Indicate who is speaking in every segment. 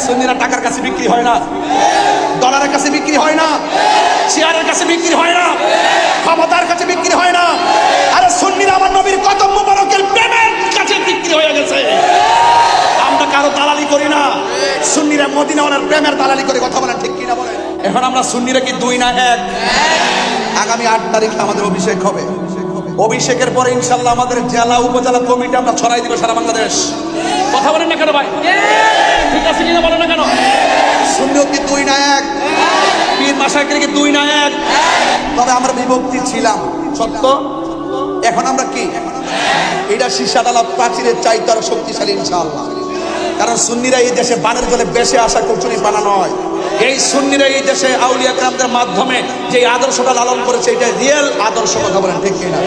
Speaker 1: সুন্নিরা টাকার কাছে বিক্রি হয় না, ডলারের কাছে বিক্রি হয় না, চেয়ারের কাছে বিক্রি হয় না, ক্ষমতার কাছে বিক্রি হয় না। আরে সুন্নিরা আমার নবীর কদম মুবারকের প্রেমের কাছে বিক্রি হয়ে গেছে। আমরা কারো দালালি করি না, সুন্নিরা মদিনাওয়ালার প্রেমের দালালি করে। কথা বলেন ঠিক কিনা বলেন? এখন আমরা সুন্নিরা কি দুই না এক? আগামী 8 তারিখে আমাদের অভিষেক হবে। অভিষেকের পরে ইনশাল্লাহ আমাদের জেলা উপজেলা কমিটি আমরা ছড়াই দিব সারা বাংলাদেশ। কথা বলেন না কেন ভাই? ঠিক আছে কিনা বলেন না কেন? সুন্নি কি দুই না এক? পীর মাশায়েখের কি দুই না এক? তবে আমরা বিভক্তি ছিলাম সত্য, এখন আমরা কি এটা শীর্ষাডালা প্রাচীরের চাইতে আরো শক্তিশালী ইনশাআল্লাহ। কারণ সুন্নিরা এই দেশে বানের জলে বেশে আসা কচুরি বানানো হয়। এই সুন্নিরা এই দেশে আউলিয়া কেরামদের মাধ্যমে যে আদর্শটা লালন করেছে, এটা রিয়েল আদর্শ। কথা বলেন ঠিক কিনা?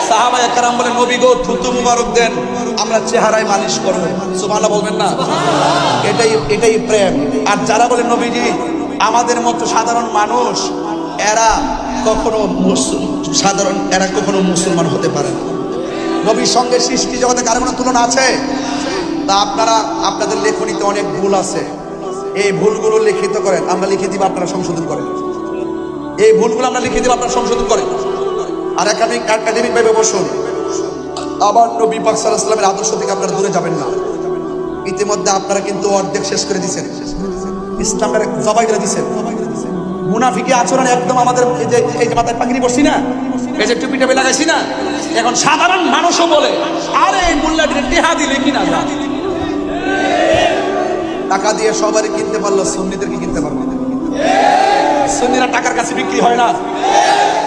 Speaker 1: সাহাবায়ে কেরাম বলেন, নবী গো থুতু মুবারক দেন, আমরা চেহারায় মালিশ করব। সুবহানাল্লাহ বলবেন না? এটাই প্রেম। আর যারা বলে নবীজি আমাদের মতো সাধারণ মানুষ, এরা কখনো মুসলমান হতে পারে না। নবীর সঙ্গে সৃষ্টি জগতে কারো কোনো তুলনা আছে? তা আপনারা আপনাদের লেখনীতে অনেক ভুল আছে, এই ভুলগুলো লিখিত করেন, আমরা লিখে দিব, আপনারা সংশোধন করেন। এই ভুলগুলো আমরা লিখে দিব, আপনারা সংশোধন করেন। আর একাডেমিক ভাবে বসুন। আবার নবী পাক সাল্লাল্লাহু আলাইহি ওয়াসাল্লামের আদর্শ থেকে আপনারা দূরে যাবেন না। ইতিমধ্যে আপনারা কিন্তু অর্ধেক শেষ করে দিয়েছেন, ইসলামের জবাই করে দিয়েছেন। মুনাফিকি আচরণ একদম আমাদের এই যে মাথায় পাগড়ি বসছি না, এই যে টুপি টাপি লাগাইছি না, এখন সাধারণ মানুষও বলে আরে মোল্লাটির টেহা দিলে কিনা যা, টাকা দিয়ে সবারই কিনতে পারলো, সুন্নিদের কি কিনতে পারবো? সুন্নিরা টাকার কাছে বিক্রি হয় না,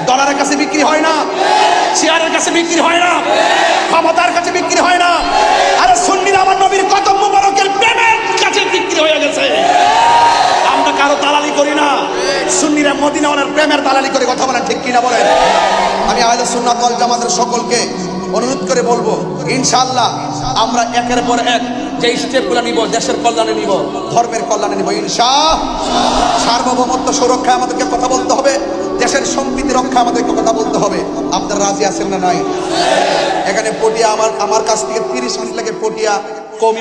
Speaker 1: ডলারের কাছে বিক্রি হয় না, চেয়ারের কাছে বিক্রি হয় না, ক্ষমতার কাছে বিক্রি হয় না। আরে সুন্নিরা আমার নবীর কদম মুবারকের প্রেমের কাছে বিক্রি হয়ে গেছে। আমরা কারো দালালি করি না, সুন্নিরা মদিনাওয়ালার প্রেমের দালালি করে। কথা বলেন ঠিক কিনা বলেন? আমি আহলে সুন্নাত ওয়াল জামাতের সকলকে অনুরোধ করে বলবো, ইনশাআল্লাহ আমরা একের পর এক যে স্টেপগুলো নিব, দেশের কল্যাণে নিব, ধর্মের কল্যাণে নিব ইনশাআল্লাহ। সার্বভৌমত্ব সুরক্ষায় আমাদেরকে কথা বলতে হবে, দেশের সম্প্রীতি রক্ষা আমাদেরকে কথা বলতে হবে। আপনারা রাজি আছেন না? নাই? এখানে পটিয়া আমার কাছ থেকে 30 মিনিট লাগে পটিয়া কমি